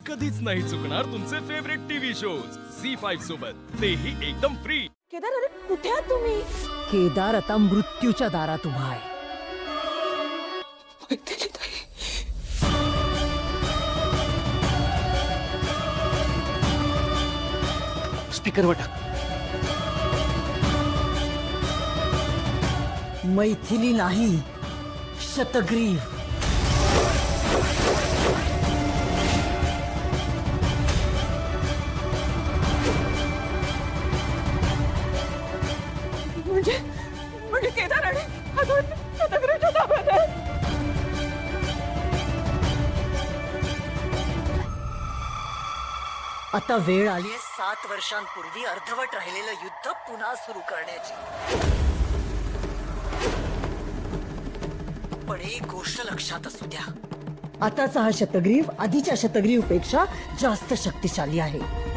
कधीच नाही चुकणार तुमचे फेवरेट टीव्ही शोज झी5 सोबत, तेही एकदम फ्री. केदार, अरे कुठे आहात तुम्ही? केदार आता मृत्यूच्या दारात उभा आहे. स्पीकर वाटा. मैथिली नाही, शतग्रीव. म्हणजे केदार आणि अजून शतग्रीवच्या ताब्यात आहे. आता वेळ आली 7 वर्षांपूर्वी अर्धवट राहिलेलं युद्ध पुन्हा सुरू करण्याची. पण एक गोष्ट लक्षात असू द्या, आताचा हा शतग्रीव आधीच्या शतग्रीव पेक्षा जास्त शक्तिशाली आहे.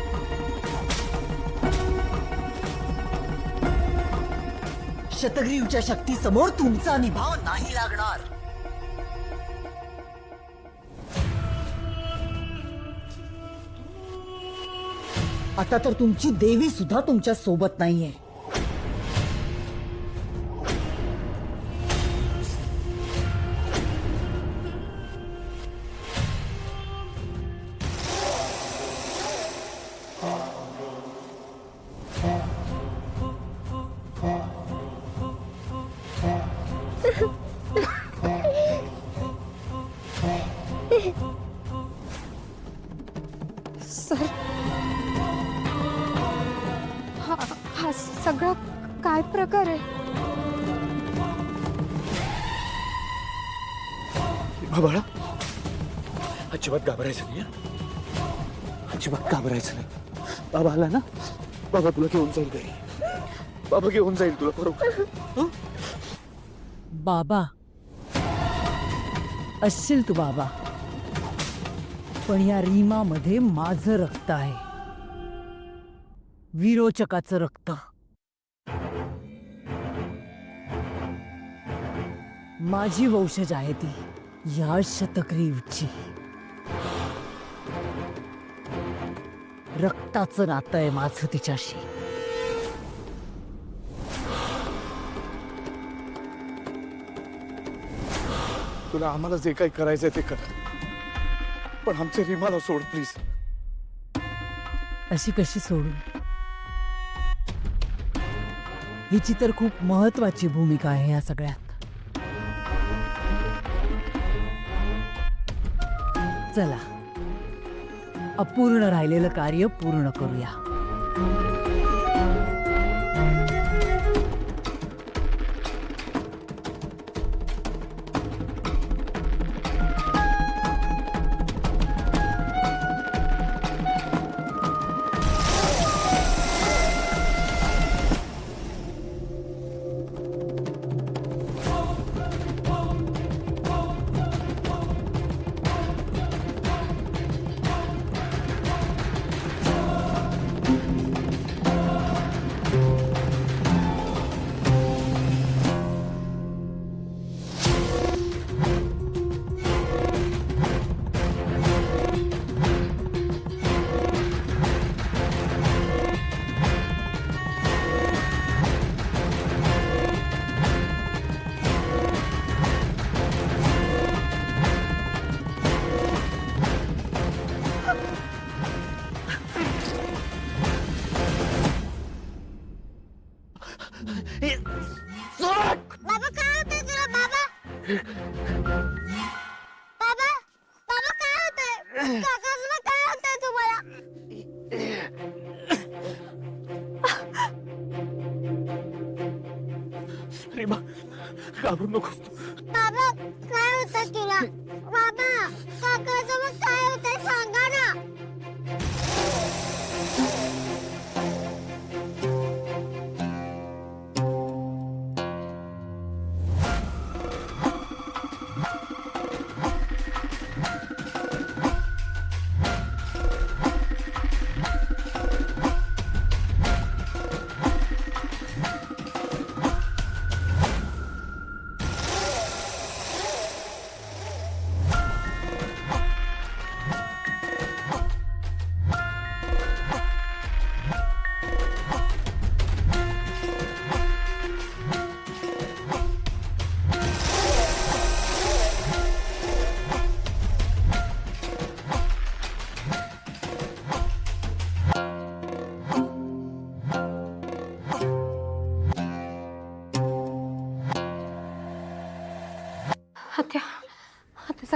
शतग्रीवच्या शक्ती समोर तुमचा निभाव नाही लागणार. आता तर तुमची देवी सुद्धा तुमच्या सोबत नाहीये. सर, हा सगळा काय प्रकार आहे? बाळा, अजिबात घाबरायचं नाही. अजिबात घाबरायचं नाही. बाबा आला ना, बाबा तुला घेऊन जाईल घरी. बाबा घेऊन जाईल तुला, बरोबर? बाबा असशील तू बाबा, पण या रीमामध्ये माझं रक्त आहे, विरोचकाचं रक्त. माझी वंशज आहे ती, या शतग्रीवची. रक्ताचं नातं आहे माझं तिच्याशी. तुला आम्हाला जे काही करायचंय ते कर, पण आमच्या रीमाला सोड प्लीज. अशी कशी सोडू? हिची तर खूप महत्वाची भूमिका आहे या सगळ्यात. चला, अपूर्ण राहिलेलं कार्य पूर्ण करूया. बाबा काय होतंय तुला? बाबा बाबा बाबा काय होतंय? काकांना काय होतंय तुम्हाला? रीमा, घाबरू नकोस. बाबा काय होतंय तुला? बाबा काकासोबत काय होतंय सांगा ना.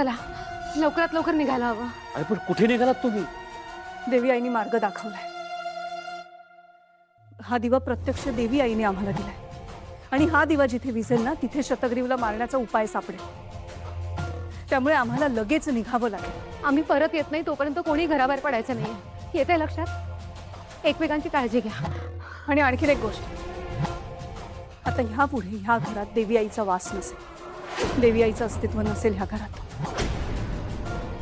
चला लवकरात लवकर निघायला हवं. अरे पण कुठे निघालात तुम्ही? देवी आईने मार्ग दाखवलाय. हा दिवा प्रत्यक्ष देवी आईने आम्हाला दिलाय आणि हा दिवा जिथे विझेल ना तिथे शतग्रीवला मारण्याचा उपाय सापडेल. त्यामुळे आम्हाला लगेच निघावं लागेल. आम्ही परत येत नाही तोपर्यंत कोणी घराबाहेर पडायचं नाही. येते लक्षात? एकमेकांची काळजी घ्या. आणि आणखीन एक गोष्ट, आता ह्यापुढे ह्या घरात देवी आईचा वास नसेल. देवी आईचं अस्तित्व नसेल ह्या घरात.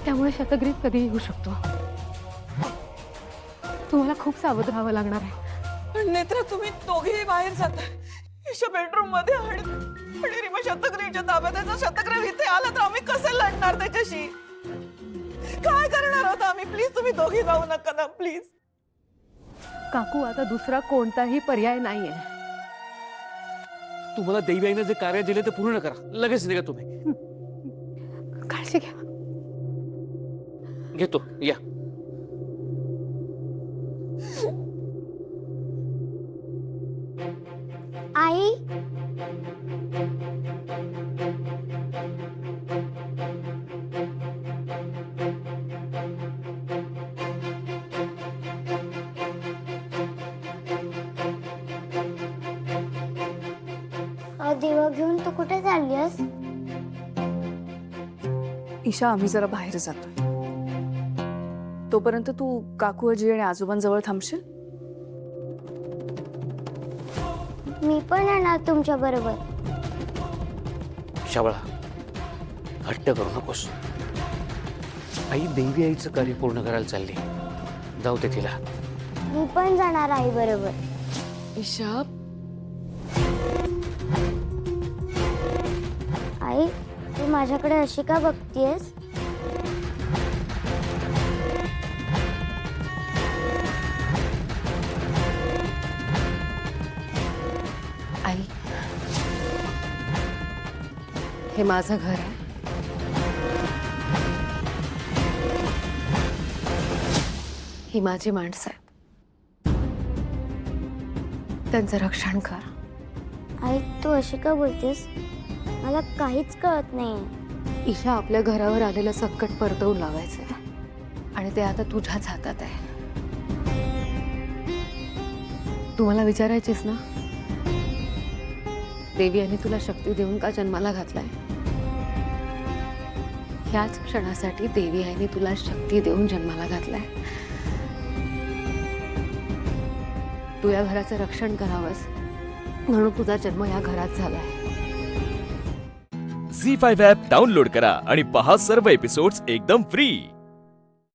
त्यामुळे शतग्रीव कधी येऊ शकतो. तुम्हाला खूप सावध राहावं लागणार आहे. पण नेत्रा, तुम्ही दोघेही बाहेर जाताय ईशा बेडरूम मध्ये आणि रिमा शतग्रीवच्या ताब्यात आहे. जर शतग्रीव इथे आला तर आम्ही कसे लढणार त्याच्याशी? काय करणार आहोत आम्ही? प्लीज तुम्ही दोघे जाऊ नका ना, प्लीज. काकू आता दुसरा कोणताही पर्याय नाहीये. तुम्हाला देवी आईनं जे कार्य दिले ते पूर्ण करा. लगेच निघा तुम्ही. काळजी घ्या. घेतो या. आई, दिवा घेऊन तू कुठे चाललीस? ईशा, आम्ही जरा बाहेर जातोय. तोपर्यंत तू काकू आजी आणि आजोबांजवळ थांबशील? मी पण येणार तुमच्या बरोबर. शावळा, हट्ट करू नकोस. आई देवी आईचं कार्य पूर्ण करायला चालली. जाऊ दे तिला. मी पण जाणार आई बरोबर. ईशा, आई, तू माझ्याकडे अशी का बघतीयस? आई, हे माझं घर आहे. ही माझी माणसं आहेत. त्यांचं रक्षण कर. आई, तू अशी का बोलतेस? मला काहीच कळत नाही. ईशा, आपल्या घरावर आलेलं संकट परतवून लावायचंय आणि ते आता तुझ्याच हातात आहे. तू मला विचारायचीस ना, देवी यांनी तुला शक्ती देऊन का जन्माला घातलाय? ह्याच क्षणासाठी देवी आईने तुला शक्ती देऊन जन्माला घातलाय. तू या घराचं रक्षण करावंस म्हणून तुझा जन्म या घरात झालाय. झी 5 ॲप डाउनलोड करा आणि पहा सर्व एपिसोड्स एकदम फ्री.